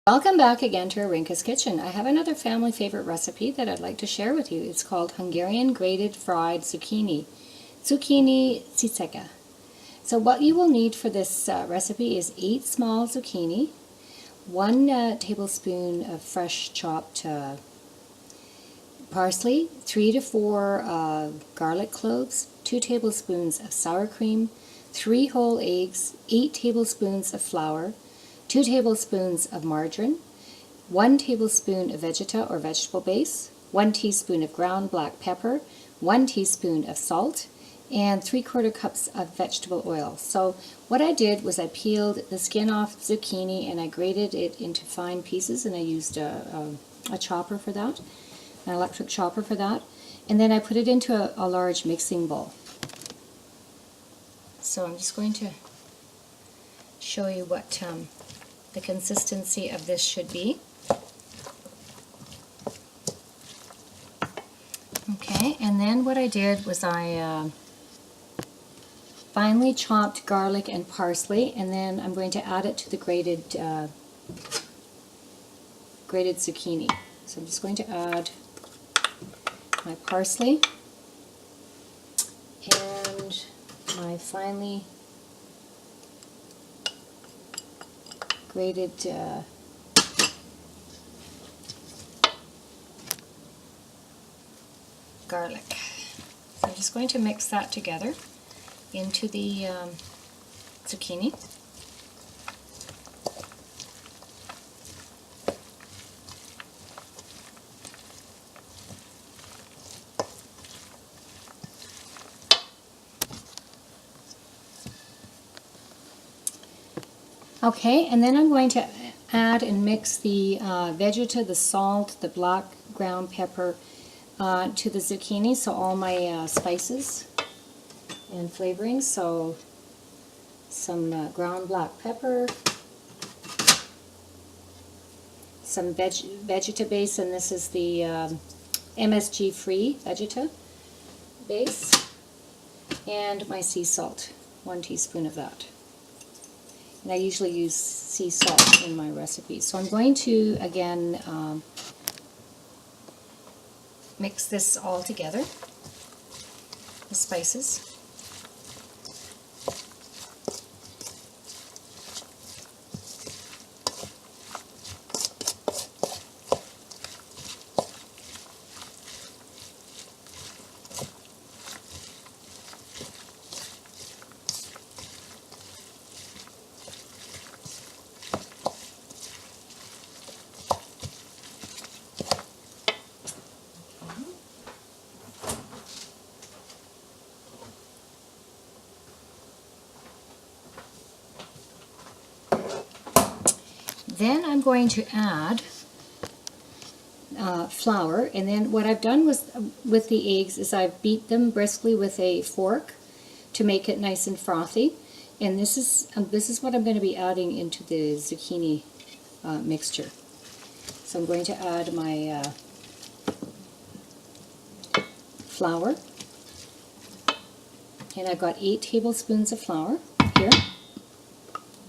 Welcome back again to Arinka's Kitchen. I have another family favorite recipe that I'd like to share with you. It's called Hungarian Grated Fried Zucchini. CUKKINI CICEGE. So what you will need for this recipe is 8 small zucchini, 1 tablespoon of fresh chopped parsley, 3 to 4 garlic cloves, 2 tablespoons of sour cream, 3 whole eggs, 8 tablespoons of flour, 2 tablespoons of margarine, 1 tablespoon of Vegeta or vegetable base, 1 teaspoon of ground black pepper, 1 teaspoon of salt, and 3/4 cups of vegetable oil. So what I did was I peeled the skin off zucchini and I grated it into fine pieces, and I used a chopper for that, an electric chopper for that, and then I put it into a large mixing bowl. So I'm just going to show you what the consistency of this should be. Okay, and then what I did was I finely chopped garlic and parsley, and then I'm going to add it to the grated zucchini. So I'm just going to add my parsley and my finely grated garlic. So I'm just going to mix that together into the zucchini. Okay, and then I'm going to add and mix the Vegeta, the salt, the black ground pepper to the zucchini, so all my spices and flavorings. So some ground black pepper, some Vegeta base, and this is the MSG free Vegeta base, and my sea salt, 1 teaspoon of that. And I usually use sea salt in my recipes. So I'm going to, again, mix this all together, the spices. Then I'm going to add flour, and then what I've done with the eggs is I've beat them briskly with a fork to make it nice and frothy. And this is what I'm going to be adding into the zucchini mixture. So I'm going to add my flour, and I've got 8 tablespoons of flour here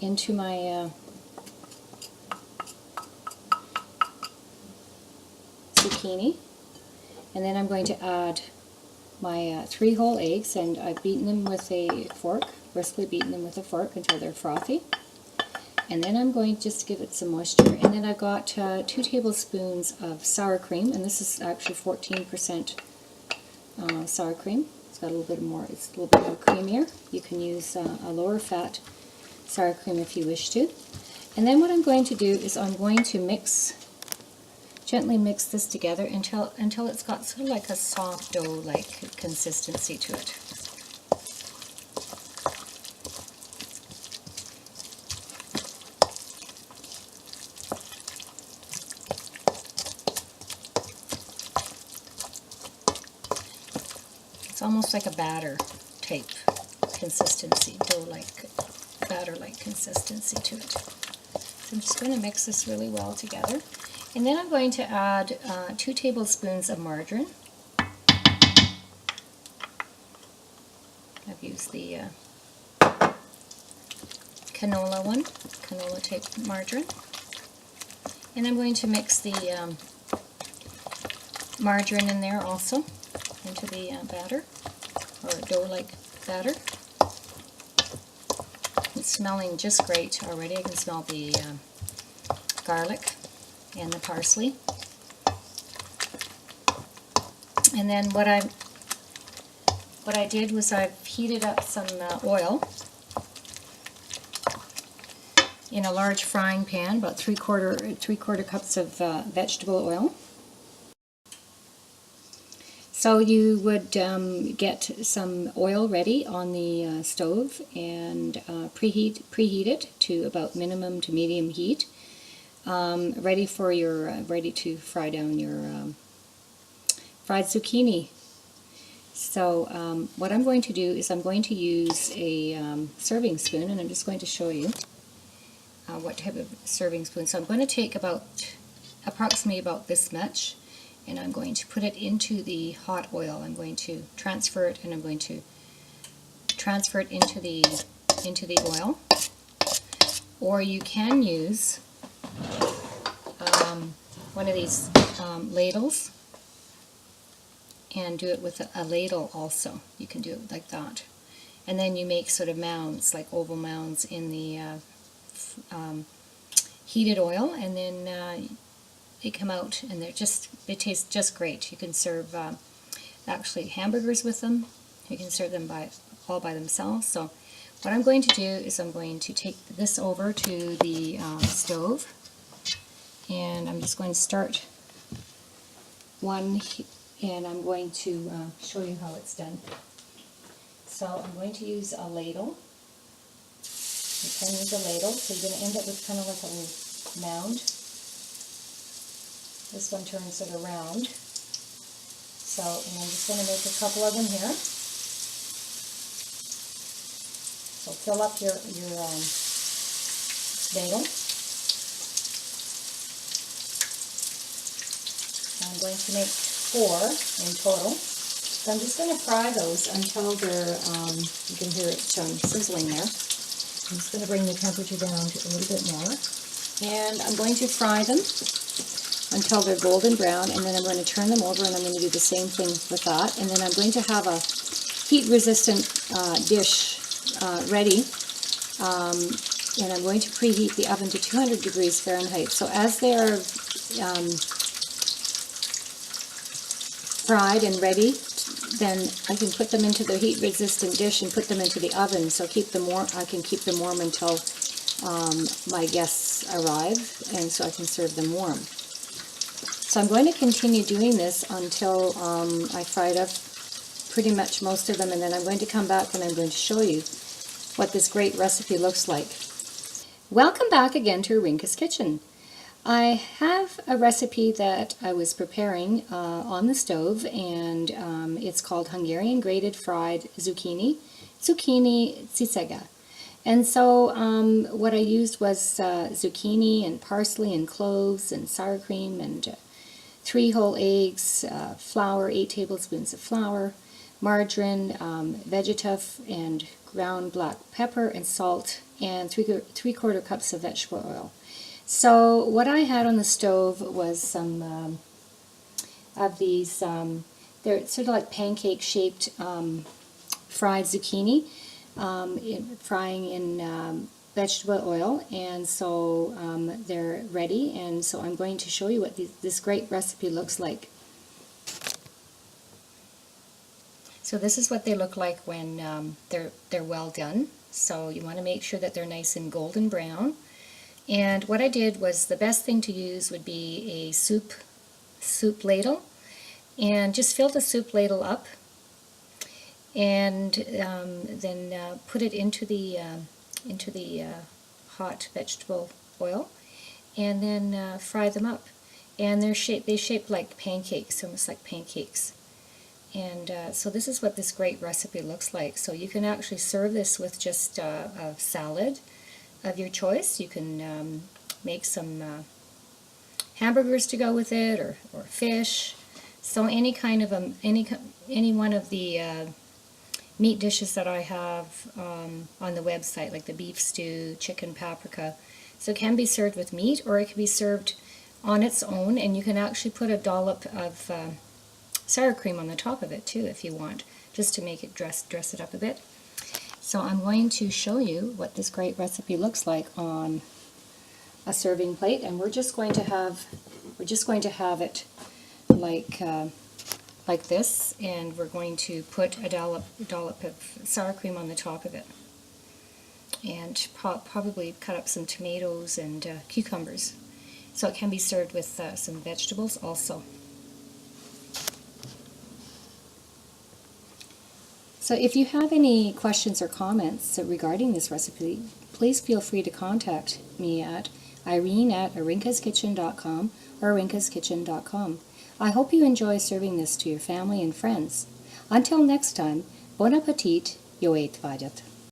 into my zucchini, and then I'm going to add my 3 whole eggs, and I've beaten them with a fork, briskly beaten them with a fork until they're frothy. And then I'm going to just give it some moisture, and then I've got 2 tablespoons of sour cream, and this is actually 14% sour cream. It's got a little bit more, it's a little bit more creamier. You can use a lower fat sour cream if you wish to. And then what I'm going to do is I'm going to gently mix this together until it's got sort of like a soft dough-like consistency to it. It's almost like a batter type consistency, dough-like, batter-like consistency to it. So I'm just going to mix this really well together. And then I'm going to add 2 tablespoons of margarine. I've used the canola type margarine. And I'm going to mix the margarine in there also, into the batter, or dough-like batter. It's smelling just great already. I can smell the garlic and the parsley. And then what I did was I've heated up some oil in a large frying pan, about three quarter cups of vegetable oil. So you would get some oil ready on the stove and preheat it to about minimum to medium heat, ready to fry down your fried zucchini. So what I'm going to do is I'm going to use a serving spoon, and I'm just going to show you what type of serving spoon. So I'm going to take approximately about this much, and I'm going to put it into the hot oil. I'm going to transfer it, and I'm going to transfer it into the oil. Or you can use one of these ladles, and do it with a ladle also. You can do it like that. And then you make sort of mounds, like oval mounds in the heated oil, and then they come out and they taste just great. You can serve actually hamburgers with them. You can serve them all by themselves. So what I'm going to do is I'm going to take this over to the stove, and I'm just going to start one, and I'm going to show you how it's done. So I'm going to use a ladle. You can use a ladle, so you're going to end up with kind of like a little mound. This one turns it around. So, and I'm just going to make a couple of them here. So fill up your ladle. I'm going to make 4 in total. So I'm just going to fry those until they're, you can hear it sizzling there. I'm just going to bring the temperature down to a little bit more. And I'm going to fry them until they're golden brown, and then I'm going to turn them over, and I'm going to do the same thing with that. And then I'm going to have a heat-resistant dish ready, and I'm going to preheat the oven to 200 degrees Fahrenheit. So as they're fried and ready, then I can put them into the heat-resistant dish and put them into the oven. So I can keep them warm until my guests arrive, and so I can serve them warm. So I'm going to continue doing this until I fried up pretty much most of them, and then I'm going to come back and I'm going to show you what this great recipe looks like. Welcome back again to Rinka's Kitchen. I have a recipe that I was preparing on the stove, and it's called Hungarian Grated Fried Zucchini Cicege. And so what I used was zucchini and parsley and cloves and sour cream and 3 whole eggs, flour, 8 tablespoons of flour, margarine, vegetative and ground black pepper and salt, and 3/4 cups of vegetable oil. So what I had on the stove was some of these, they're sort of like pancake-shaped fried zucchini, frying in vegetable oil, and so they're ready, and so I'm going to show you what this great recipe looks like. So this is what they look like when they're well done. So you want to make sure that they're nice and golden brown. And what I did was, the best thing to use would be a soup ladle, and just fill the soup ladle up, and then put it into the hot vegetable oil, and then fry them up. And they shape like pancakes, almost like pancakes. And so this is what this great recipe looks like. So you can actually serve this with just a salad of your choice. You can make some hamburgers to go with it, or fish. So any kind of any one of the meat dishes that I have on the website, like the beef stew, chicken paprika. So it can be served with meat, or it can be served on its own, and you can actually put a dollop of sour cream on the top of it too if you want, just to make it dress it up a bit. So I'm going to show you what this great recipe looks like on a serving plate, and we're just going to have it like this, and we're going to put a dollop of sour cream on the top of it, and probably cut up some tomatoes and cucumbers, so it can be served with some vegetables also. So if you have any questions or comments regarding this recipe, please feel free to contact me at irene@arinkaskitchen.com or arinkaskitchen.com. I hope you enjoy serving this to your family and friends. Until next time, bon appetit, jo eet vadet.